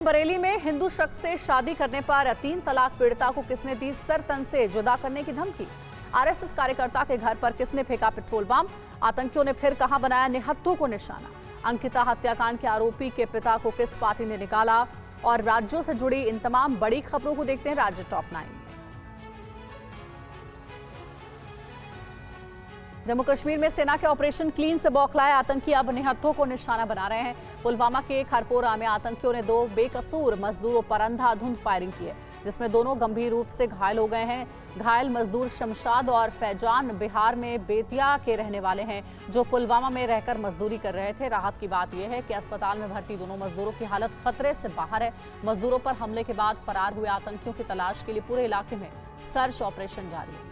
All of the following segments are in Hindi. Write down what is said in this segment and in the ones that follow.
बरेली में हिंदू शख्स से शादी करने पर 3 तलाक पीड़िता को किसने दी सर तन से जुदा करने की धमकी। आरएसएस कार्यकर्ता के घर पर किसने फेंका पेट्रोल बम। आतंकियों ने फिर कहां बनाया निहत्थों को निशाना। अंकिता हत्याकांड के आरोपी के पिता को किस पार्टी ने निकाला। और राज्यों से जुड़ी इन तमाम बड़ी खबरों को देखते हैं राज्य टॉप 9। जम्मू कश्मीर में सेना के ऑपरेशन क्लीन से बौखलाए आतंकी अब निहत्थों को निशाना बना रहे हैं। पुलवामा के खरपोरा में आतंकियों ने 2 बेकसूर मजदूरों पर अंधाधुंध फायरिंग की है, जिसमें दोनों गंभीर रूप से घायल हो गए हैं। घायल मजदूर शमशाद और फैजान बिहार में बेतिया के रहने वाले हैं, जो पुलवामा में रहकर मजदूरी कर रहे थे। राहत की बात यह है कि अस्पताल में भर्ती दोनों मजदूरों की हालत खतरे से बाहर है। मजदूरों पर हमले के बाद फरार हुए आतंकियों की तलाश के लिए पूरे इलाके में सर्च ऑपरेशन जारी है।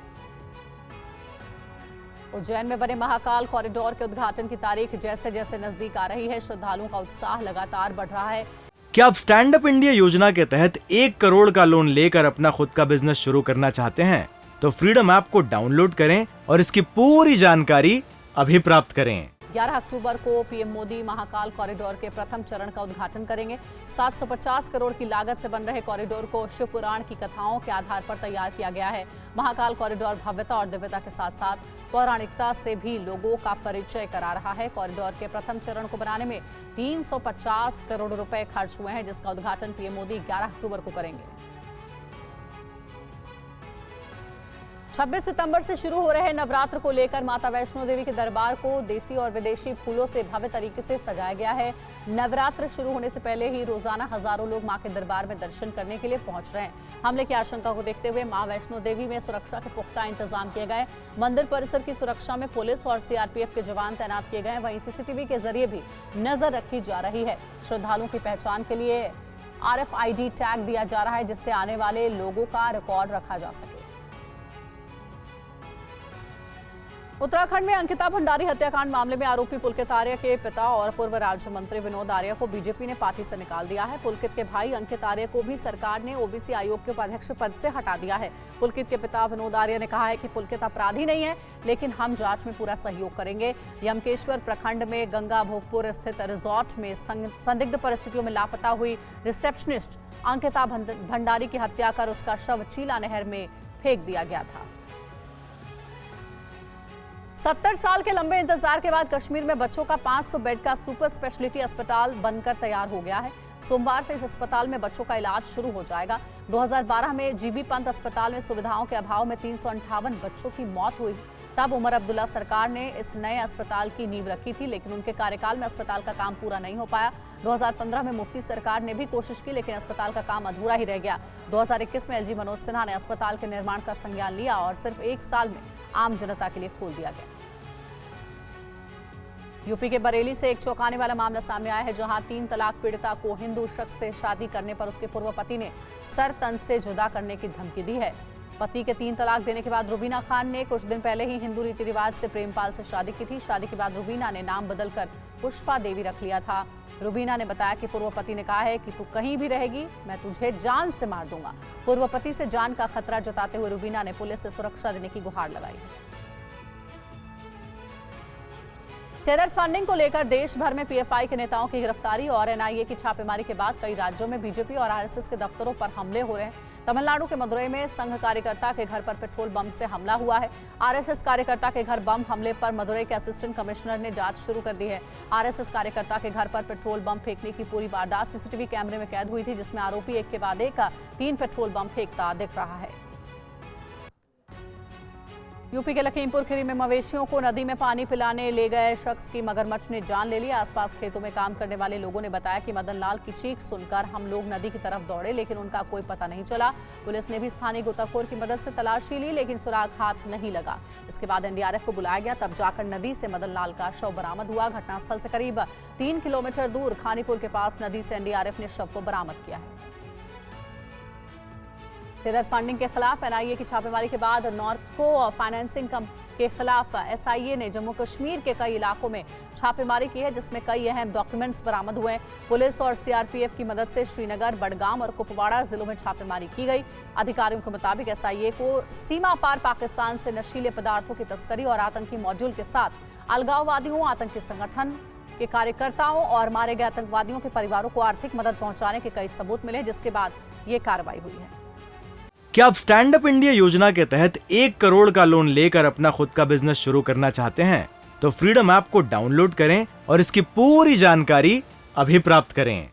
उज्जैन में बने महाकाल कॉरिडोर के उद्घाटन की तारीख जैसे जैसे नजदीक आ रही है, श्रद्धालुओं का उत्साह लगातार बढ़ रहा है। क्या आप स्टैंड अप इंडिया योजना के तहत 1 करोड़ का लोन लेकर अपना खुद का बिजनेस शुरू करना चाहते हैं? तो फ्रीडम ऐप को डाउनलोड करें और इसकी पूरी जानकारी अभी प्राप्त करें। 11 अक्टूबर को पीएम मोदी महाकाल कॉरिडोर के प्रथम चरण का उद्घाटन करेंगे। 750 करोड़ की लागत से बन रहे कॉरिडोर को शिव पुराण की कथाओं के आधार पर तैयार किया गया है। महाकाल कॉरिडोर भव्यता और दिव्यता के साथ साथ पौराणिकता से भी लोगों का परिचय करा रहा है। कॉरिडोर के प्रथम चरण को बनाने में 350 करोड़ रुपए खर्च हुए हैं, जिसका उद्घाटन पीएम मोदी 11 अक्टूबर को करेंगे। 26 सितंबर से शुरू हो रहे नवरात्र को लेकर माता वैष्णो देवी के दरबार को देसी और विदेशी फूलों से भव्य तरीके से सजाया गया है। नवरात्र शुरू होने से पहले ही रोजाना हजारों लोग मां के दरबार में दर्शन करने के लिए पहुंच रहे हैं। हमले की आशंका को देखते हुए मां वैष्णो देवी में सुरक्षा के पुख्ता इंतजाम किए गए। मंदिर परिसर की सुरक्षा में पुलिस और सीआरपीएफ के जवान तैनात किए गए। वहीं सीसीटीवी के जरिए भी नजर रखी जा रही है। श्रद्धालुओं की पहचान के लिए RFID टैग दिया जा रहा है, जिससे आने वाले लोगों का रिकॉर्ड रखा जा सके। उत्तराखंड में अंकिता भंडारी हत्याकांड मामले में आरोपी पुलकित आर्य के पिता और पूर्व राज्य मंत्री विनोद आर्य को बीजेपी ने पार्टी से निकाल दिया है। पुलकित के भाई अंकित आर्य को भी सरकार ने ओबीसी आयोग के उपाध्यक्ष पद से हटा दिया है। पुलकित के पिता विनोद आर्य ने कहा है कि पुलकित अपराधी नहीं है, लेकिन हम जांच में पूरा सहयोग करेंगे। यमकेश्वर प्रखंड में गंगा भोगपुर स्थित रिजॉर्ट में संदिग्ध परिस्थितियों में लापता हुई रिसेप्शनिस्ट अंकिता भंडारी की हत्या कर उसका शव चीला नहर में फेंक दिया गया था। 70 साल के लंबे इंतजार के बाद कश्मीर में बच्चों का 500 बेड का सुपर स्पेशलिटी अस्पताल बनकर तैयार हो गया है। सोमवार से इस अस्पताल में बच्चों का इलाज शुरू हो जाएगा। 2012 में जीबी पंत अस्पताल में सुविधाओं के अभाव में 358 बच्चों की मौत हुई। तब उमर अब्दुल्ला सरकार ने इस नए अस्पताल की नींव रखी थी, लेकिन उनके कार्यकाल में अस्पताल का काम पूरा नहीं हो पाया। 2015 में मुफ्ती सरकार ने भी कोशिश की, लेकिन अस्पताल का काम अधूरा ही रह गया। 2021 में एलजी मनोज सिन्हा ने अस्पताल के निर्माण का संज्ञान लिया और सिर्फ 1 साल में आम जनता के लिए खोल दिया गया। यूपी के बरेली से एक चौंकाने वाला मामला सामने आया है, जहां 3 तलाक पीड़िता को हिंदू शख्स से शादी करने पर उसके पूर्व पति ने सर तन से जुदा करने की धमकी दी है। पति के 3 तलाक देने के बाद रुबीना खान ने कुछ दिन पहले ही हिंदू रीति रिवाज से प्रेमपाल से शादी की थी। शादी के बाद रुबीना ने नाम बदलकर पुष्पा देवी रख लिया था। रुबीना ने बताया कि पूर्व पति ने कहा है कि तू कहीं भी रहेगी, मैं तुझे जान से मार दूंगा। पूर्व पति से जान का खतरा जताते हुए रुबीना ने पुलिस से सुरक्षा देने की गुहार लगाई। टेरर फंडिंग को लेकर देश भर में पीएफआई के नेताओं की गिरफ्तारी और एनआईए की छापेमारी के बाद कई राज्यों में बीजेपी और आरएसएस के दफ्तरों पर हमले हो रहे हैं। तमिलनाडु के मदुरई में संघ कार्यकर्ता के घर पर पेट्रोल बम से हमला हुआ है। आरएसएस कार्यकर्ता के घर बम हमले पर मदुरई के असिस्टेंट कमिश्नर ने जांच शुरू कर दी है। आरएसएस कार्यकर्ता के घर पर पेट्रोल बम फेंकने की पूरी वारदात सीसीटीवी कैमरे में कैद हुई थी, जिसमें आरोपी एक के बाद एक 3 पेट्रोल बम फेंकता दिख रहा है। यूपी के लखीमपुर खीरी में मवेशियों को नदी में पानी पिलाने ले गए शख्स की मगरमच्छ ने जान ले ली। आसपास खेतों में काम करने वाले लोगों ने बताया कि मदन लाल की चीख सुनकर हम लोग नदी की तरफ दौड़े, लेकिन उनका कोई पता नहीं चला। पुलिस ने भी स्थानीय गोताखोर की मदद से तलाशी ली, लेकिन सुराग हाथ नहीं लगा। इसके बाद एनडीआरएफ को बुलाया गया, तब जाकर नदी से मदन लाल का शव बरामद हुआ। घटनास्थल से करीब 3 किलोमीटर दूर खानीपुर के पास नदी से एनडीआरएफ ने शव को बरामद किया है। टेरर फंडिंग के खिलाफ एनआईए की छापेमारी के बाद नॉर्को फाइनेंसिंग के खिलाफ एसआईए ने जम्मू कश्मीर के कई इलाकों में छापेमारी की है, जिसमें कई अहम डॉक्यूमेंट्स बरामद हुए। पुलिस और सीआरपीएफ की मदद से श्रीनगर, बडगाम और कुपवाड़ा जिलों में छापेमारी की गई। अधिकारियों के मुताबिक एसआईए को सीमा पार पाकिस्तान से नशीले पदार्थों की तस्करी और आतंकी मॉड्यूल के साथ अलगाववादियों, आतंकी संगठन के कार्यकर्ताओं और मारे गए आतंकवादियों के परिवारों को आर्थिक मदद पहुंचाने के कई सबूत मिले, जिसके बाद ये कार्रवाई हुई है। क्या आप स्टैंड अप इंडिया योजना के तहत 1 करोड़ का लोन लेकर अपना खुद का बिजनेस शुरू करना चाहते हैं? तो फ्रीडम ऐप को डाउनलोड करें और इसकी पूरी जानकारी अभी प्राप्त करें।